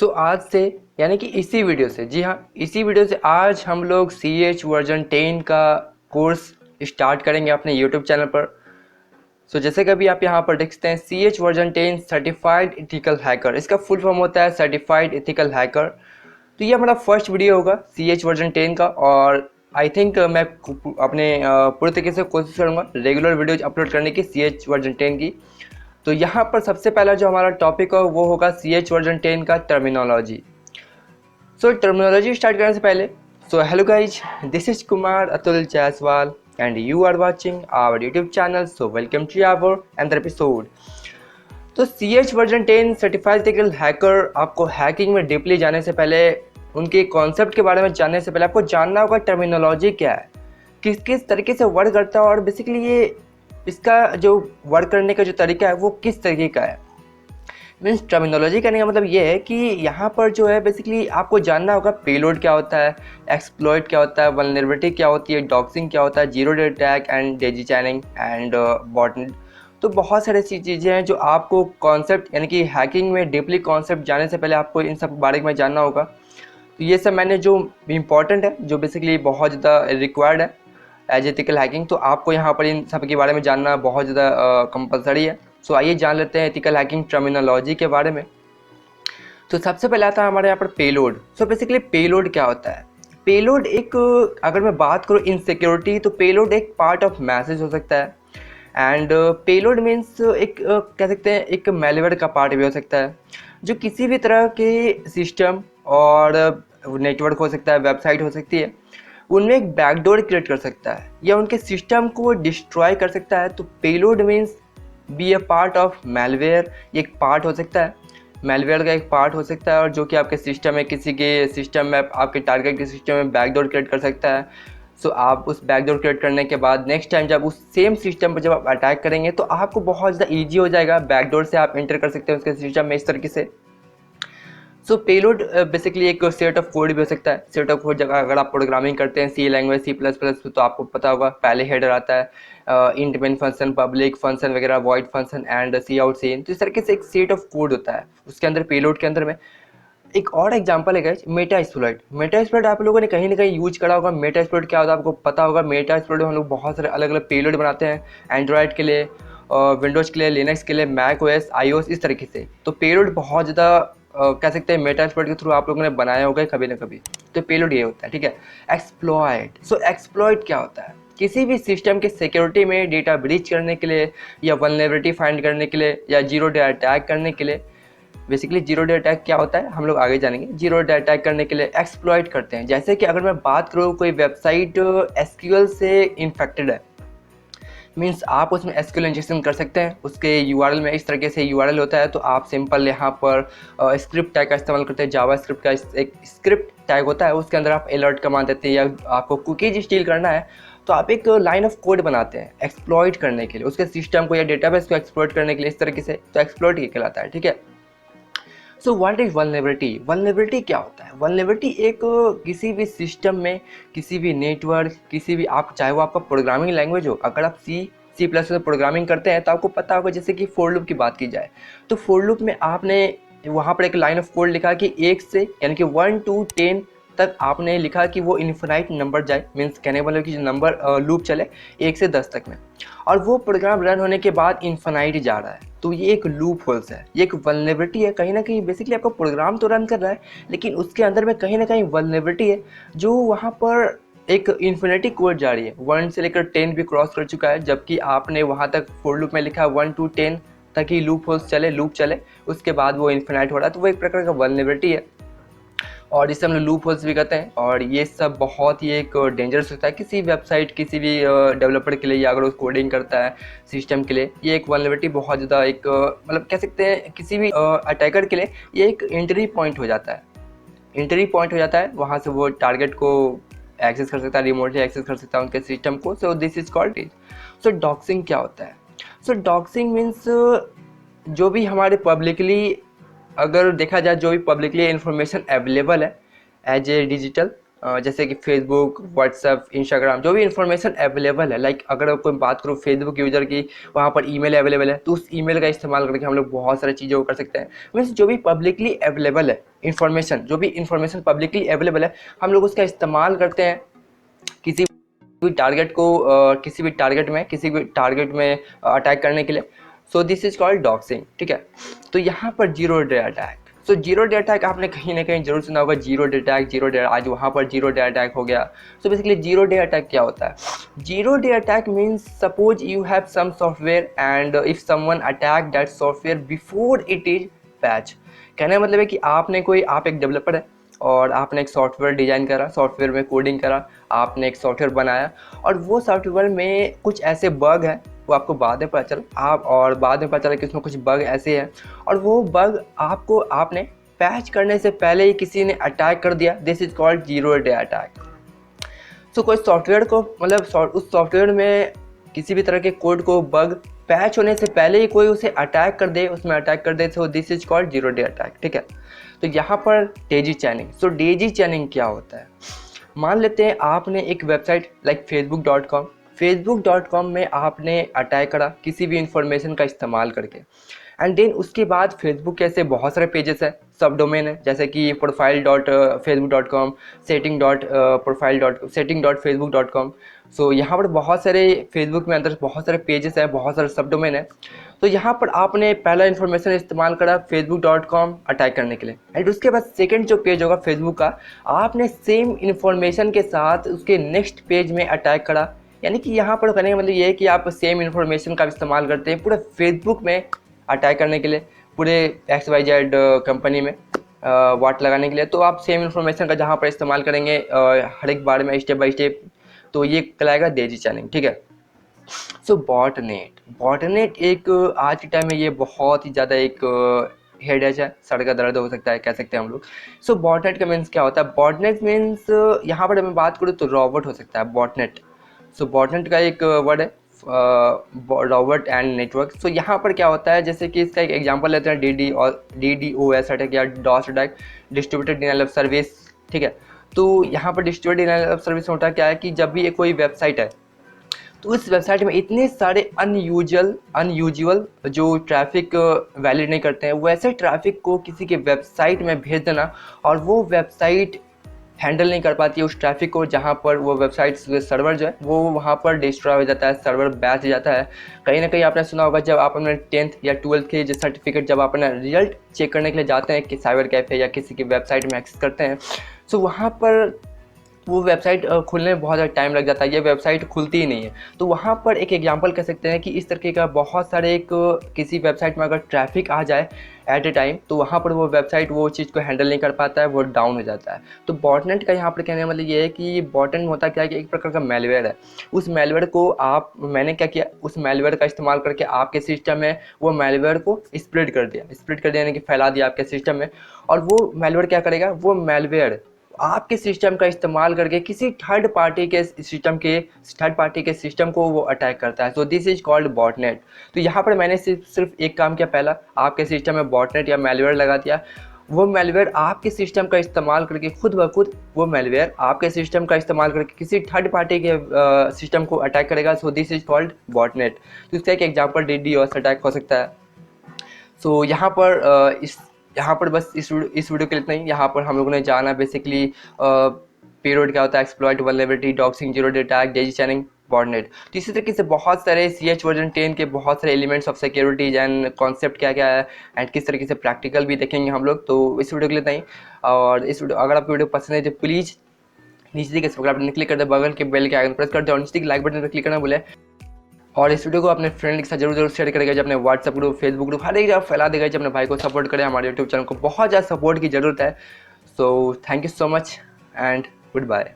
आज से यानी कि इसी वीडियो से, जी हाँ, इसी वीडियो से आज हम लोग CH वर्जन 10 का कोर्स स्टार्ट करेंगे अपने यूट्यूब चैनल पर। जैसे कि अभी आप यहाँ पर देखते हैं CH version 10 certified ethical hacker, इसका फुल फॉर्म होता है सर्टिफाइड इथिकल हैकर। तो ये हमारा फर्स्ट वीडियो होगा CH वर्जन 10 का, और आई थिंक मैं अपने पूरे तरीके से कोशिश करूँगा रेगुलर वीडियोज अपलोड करने की CH वर्जन 10 की। तो यहाँ पर सबसे पहला जो हमारा टॉपिक है वो होगा CH वर्जन 10 का टर्मिनोलॉजी। टर्मिनोलॉजी स्टार्ट करने से पहले, hello guys, this is Kumar Atul Jaiswal and you are watching our YouTube channel. Welcome to our another episode. CH version 10 certified ethical hacker, आपको हैकिंग में डीपली जाने से पहले, उनके कॉन्सेप्ट के बारे में जानने से पहले आपको जानना होगा टर्मिनोलॉजी क्या है, किस किस तरीके से वर्क करता है, और बेसिकली ये इसका जो वर्क करने का जो तरीका है वो किस तरीके का है। मीन्स टर्मिनोलॉजी करने का मतलब ये है कि यहाँ पर जो है बेसिकली आपको जानना होगा पेलोड क्या होता है, एक्सप्लॉइट क्या होता है, वल्नरेबिलिटी क्या होती है, डॉक्सिंग क्या होता है, zero day attack and Daisy चैनिंग and botnet. तो बहुत सारी ऐसी चीज़ें हैं जो आपको कॉन्सेप्ट यानी कि हैकिंग में डीपली कॉन्सेप्ट जानने से पहले आपको इन सब बारे में जानना होगा। तो ये सब मैंने जो इम्पॉर्टेंट है, जो बेसिकली बहुत ज़्यादा रिक्वायर्ड है एज एथिकल हैकिंग, तो आपको यहाँ पर इन सब के बारे में जानना बहुत ज़्यादा कंपलसरी है। आइए जान लेते हैं एथिकल हैकिंग टर्मिनोलॉजी के बारे में। सबसे पहले आता है हमारे यहाँ पर पेलोड। बेसिकली पेलोड क्या होता है? पेलोड एक, अगर मैं बात करूँ इन सिक्योरिटी, तो पेलोड एक पार्ट ऑफ मैसेज हो सकता है, एंड पेलोड मीन्स एक कह सकते हैं एक मेलवेयर का पार्ट भी हो सकता है, जो किसी भी तरह के सिस्टम और नेटवर्क हो सकता है, वेबसाइट हो सकती है, उनमें एक बैकडोर क्रिएट कर सकता है या उनके सिस्टम को डिस्ट्रॉय कर सकता है। तो payload means be a part of malware, एक पार्ट हो सकता है, मेलवेयर का एक पार्ट हो सकता है, और जो कि आपके सिस्टम में, किसी के सिस्टम में, आपके टारगेट के सिस्टम में बैकडोर क्रिएट कर सकता है। आप उस बैकडोर क्रिएट करने के बाद नेक्स्ट टाइम जब उस सेम सिस्टम पर जब आप अटैक करेंगे तो आपको बहुत ज़्यादा ईजी हो जाएगा, बैकडोर से आप एंटर कर सकते हैं उसके सिस्टम में इस तरीके से। पेलोड बेसिकली एक सेट ऑफ कोड भी हो सकता है। सेट ऑफ कोड जगह अगर आप प्रोग्रामिंग करते हैं सी लैंग्वेज, C++, तो आपको पता होगा पहले हेडर आता है int main function, public function वगैरह, void function and cout cin. तो इस तरीके से एक सेट ऑफ कोड होता है उसके अंदर, पेलोड के अंदर में। एक और एग्जांपल है guys, Meta exploit. Meta exploit आप लोगों ने कहीं ना कहीं यूज करा होगा। मेटा एक्सप्लॉइट क्या होता है आपको पता होगा। मेटा एक्सप्लॉइट में हम लोग बहुत सारे अलग अलग पेलोड बनाते हैं, एंड्रॉयड के लिए, विंडोज़ के लिए, लिनक्स के लिए, मैक ओएस, iOS, इस तरीके से। तो पेलोड बहुत ज़्यादा कह सकते हैं मेटा एक्सप्लॉइट के थ्रू आप लोगों ने बनाया होगा कभी ना कभी। तो पेलोड ये होता है, ठीक है। एक्सप्लॉइट, एक्सप्लॉइट क्या होता है? किसी भी सिस्टम के सिक्योरिटी में डेटा ब्रीच करने के लिए, या वल्नरेबिलिटी फाइंड करने के लिए, या जीरो डे अटैक करने के लिए। बेसिकली जीरो डे अटैक क्या होता है हम लोग आगे जानेंगे। जीरो डे अटैक करने के लिए एक्सप्लॉइट करते हैं। जैसे कि अगर मैं बात करूँ, कोई वेबसाइट SQL से इन्फेक्टेड है, मीन्स आप उसमें SQL इंजेक्शन कर सकते हैं उसके URL में। इस तरीके से URL होता है, तो आप सिंपल यहाँ पर स्क्रिप्ट टैग का इस्तेमाल करते हैं। जावा स्क्रिप्ट का एक स्क्रिप्ट टैग होता है, उसके अंदर आप अलर्ट कमांड देते हैं, या आपको कुकीज स्टील करना है तो आप एक लाइन ऑफ कोड बनाते हैं एक्सप्लॉइट करने के लिए, उसके सिस्टम को या डेटाबेस को एक्सप्लॉइट करने के लिए, इस तरीके से। तो एक्सप्लॉइट ये कहलाता है, ठीक है। What is vulnerability? वल्नरेबिलिटी क्या होता है? वल्नरेबिलिटी एक किसी भी सिस्टम में, किसी भी नेटवर्क, किसी भी, आप चाहे वो आपका प्रोग्रामिंग लैंग्वेज हो, अगर आप C++ में प्रोग्रामिंग करते हैं तो आपको पता होगा, जैसे कि फॉर लूप की बात की जाए, तो फॉर लूप में आपने वहाँ पर एक लाइन ऑफ कोड लिखा कि 1 से यानी कि 1 to 10 तक आपने लिखा कि वो इन्फिनाइट नंबर जाए, मीन्स कहने वाले कि जो नंबर लूप चले 1 से 10 तक में, और वो प्रोग्राम रन होने के बाद इन्फिनाइट जा रहा है। तो ये एक लूप होल्स है, ये एक वल्नरेबिलिटी है। कहीं ना कहीं बेसिकली आपका प्रोग्राम तो रन कर रहा है, लेकिन उसके अंदर में कहीं ना कहीं वल्नरेबिलिटी है, जो वहाँ पर एक इन्फिनिटी कोड जा रही है, 1 से लेकर 10 भी क्रॉस कर चुका है, जबकि आपने वहाँ तक फॉर लूप में लिखा 1 to 10 तक ही लूप होल्स चले, लूप चले, उसके बाद वो इन्फिनाइट हो रहा है। तो वो एक प्रकार का वल्नरेबिलिटी है, और जिसे हम लोग लूप होल्स भी कहते हैं। और ये सब बहुत ही एक डेंजरस होता है किसी वेबसाइट, किसी भी डेवलपर के लिए, या अगर वो कोडिंग करता है सिस्टम के लिए, ये एक वल्नरेबिलिटी बहुत ज़्यादा एक मतलब कह सकते हैं किसी भी अटैकर के लिए ये एक एंट्री पॉइंट हो जाता है। एंट्री पॉइंट हो जाता है, वहाँ से वो टारगेट को एक्सेस कर सकता है, रिमोटली एक्सेस कर सकता है उनके सिस्टम को। सो this is called it. Doxing क्या होता है? डॉक्सिंग मीन्स जो भी हमारे पब्लिकली, अगर देखा जाए जो भी पब्लिकली इन्फॉर्मेशन अवेलेबल है एज ए डिजिटल, जैसे कि फेसबुक, व्हाट्सएप, इंस्टाग्राम, जो भी इन्फॉर्मेशन अवेलेबल है, लाइक अगर कोई बात करूँ फेसबुक यूज़र की, वहाँ पर ईमेल अवेलेबल है, तो उस ईमेल का इस्तेमाल करके हम लोग बहुत सारी चीज़ें कर सकते हैं। मीन्स जो भी पब्लिकली अवेलेबल है इंफॉर्मेशन, जो भी इंफॉर्मेशन पब्लिकली अवेलेबल है, हम लोग उसका इस्तेमाल करते हैं किसी भी टारगेट में अटैक करने के लिए। सो दिस इज कॉल्ड डॉक्सिंग, ठीक है। तो यहाँ पर zero day attack, so zero day attack आपने कहीं ना कहीं जरूर सुना होगा, जीरो डे अटैक, आज वहाँ पर जीरो डे अटैक हो गया। So basically zero day attack क्या होता है? Zero day attack means suppose you have some software and if someone attack that software before it is patch. कहने का मतलब है कि आप एक डेवलपर है और आपने एक सॉफ्टवेयर डिज़ाइन करा, सॉफ्टवेयर में कोडिंग करा, आपने एक सॉफ्टवेयर बनाया और वो सॉफ्टवेयर में कुछ ऐसे बग हैं, वो आपको बाद में पता चला कि उसमें कुछ बग ऐसे हैं और वो बग आपने पैच करने से पहले ही किसी ने अटैक कर दिया। This is called zero day attack. So कोई सॉफ्टवेयर को उस सॉफ्टवेयर में किसी भी तरह के कोड को बग पैच होने से पहले ही कोई उसे अटैक कर दे, so this is called zero day attack, ठीक है। तो यहाँ पर डेजी चैनिंग, सो डेजी चैनिंग क्या होता है? मान लेते हैं आपने एक वेबसाइट लाइक facebook.com में आपने अटैक करा किसी भी इंफॉर्मेशन का इस्तेमाल करके, एंड देन उसके बाद फेसबुक के ऐसे बहुत सारे पेजेस हैं, सब डोमेन है, जैसे कि profile.facebook.com, setting.facebook.com। सो यहाँ पर बहुत सारे फेसबुक में अंदर बहुत सारे पेजेस हैं, बहुत सारे सब डोमेन है। तो यहाँ पर आपने पहला इन्फॉर्मेशन इस्तेमाल करा facebook.com अटैक करने के लिए, एंड उसके बाद सेकंड जो पेज होगा फेसबुक का, आपने सेम इन्फॉर्मेशन के साथ उसके नेक्स्ट पेज में अटैक करा। यानी कि यहाँ पर कहने का मतलब ये है कि आप सेम इन्फॉर्मेशन का इस्तेमाल करते हैं पूरे फेसबुक में अटैक करने के लिए, पूरे XYZ कंपनी में वाट लगाने के लिए। तो आप सेम इन्फॉर्मेशन का जहाँ पर इस्तेमाल करेंगे हर एक बार में स्टेप बाय स्टेप, तो ये कहलाएगा डेजी चैनिंग, ठीक है। सो बॉटनेट एक आज के टाइम में ये बहुत ही ज़्यादा एक हेडेक है, सर का दर्द हो सकता है, कह सकते हैं हम लोग। सो बॉटनेट का मीन्स क्या होता है? बॉटनेट मीन्स यहाँ पर मैं बात करूँ तो रॉबोट हो सकता है बॉटनेट। सो बॉटनेट का एक वर्ड है रॉबर्ट एंड नेटवर्क। सो यहाँ पर क्या होता है, जैसे कि इसका एक एग्जांपल लेते हैं DDoS अटैक या DoS attack, distributed denial of service, ठीक है। तो यहाँ पर डिस्ट्रीब्यूटेड डिनायल ऑफ सर्विस होता क्या है कि जब भी कोई वेबसाइट है तो उस वेबसाइट में इतने सारे अनयूजुअल जो ट्रैफिक वैलिड नहीं करते हैं, वैसे ट्रैफिक को किसी के वेबसाइट में भेज देना और वो वेबसाइट हैंडल नहीं कर पाती है उस ट्रैफिक को, जहाँ पर वो वेबसाइट सर्वर जो है वो वहाँ पर डिस्ट्रॉय हो जाता है, सर्वर बैच जाता है। कहीं ना कहीं आपने सुना होगा, जब आप अपने 10th या 12th के जो सर्टिफिकेट जब आप अपना रिजल्ट चेक करने के लिए जाते हैं कि साइबर कैफ़े या किसी की वेबसाइट में एक्सेस करते हैं, सो वहाँ पर वो वेबसाइट खुलने में बहुत ज़्यादा टाइम लग जाता है, ये वेबसाइट खुलती ही नहीं है। तो वहाँ पर एक एग्जांपल कह सकते हैं कि इस तरीके का बहुत सारे किसी वेबसाइट में अगर ट्रैफिक आ जाए एट ए टाइम, तो वहाँ पर वो वेबसाइट वो चीज़ को हैंडल नहीं कर पाता है, वो डाउन हो जाता है। तो बॉटनेट का यहाँ पर कहने का मतलब ये है कि बॉटनेट होता क्या है कि एक प्रकार का मेलवेयर है। उस मेलवेयर को मैंने क्या किया, उस मेलवेयर का इस्तेमाल करके आपके सिस्टम में वो मेलवेयर को स्प्रेड कर दिया यानी कि फैला दिया आपके सिस्टम में। और वो मेलवेयर क्या करेगा, वो मेलवेयर आपके सिस्टम का इस्तेमाल करके किसी थर्ड पार्टी के सिस्टम को वो अटैक करता है। सो दिस इज कॉल्ड बॉटनेट। तो यहाँ पर मैंने सिर्फ एक काम किया, पहला आपके सिस्टम में बॉटनेट या मेलवेयर लगा दिया। वो मेलवेयर आपके सिस्टम का इस्तेमाल करके खुद ब खुद वो मेलवेयर आपके सिस्टम का इस्तेमाल करके किसी थर्ड पार्टी के सिस्टम को अटैक करेगा। सो दिस इज कॉल्ड बॉटनेट। तो इसका एक एग्जांपल DDoS अटैक हो सकता है। सो यहाँ पर बस इस वीडियो के लिए इतना ही। यहाँ पर हम लोगों ने जाना बेसिकली पेलोड क्या होता है, exploit, vulnerability, doxing, zero day attack, Daisy चैनिंग, botnet. तो इसी तरीके से बहुत सारे CH वर्जन 10 के बहुत सारे elements of securities and concept क्या क्या है एंड किस तरीके से प्रैक्टिकल भी देखेंगे हम लोग। तो इस वीडियो के लिए इतना ही। और अगर आपको वीडियो पसंद है तो प्लीज़ नीचे के सब्सक्राइब बटन क्लिक कर दे, बगल के बेल के आइकन प्रेस कर दे और नीचे के लाइक बटन पर क्लिक करना भूले। और इस वीडियो को अपने फ्रेंड के साथ जरूर शेयर करेगा, जब अपने व्हाट्सएप ग्रुप, फेसबुक ग्रुप हर एक जगह फैला देगा, जब अपने भाई को सपोर्ट करें। हमारे यूट्यूब चैनल को बहुत ज़्यादा सपोर्ट की ज़रूरत है। So thank you so much and good bye.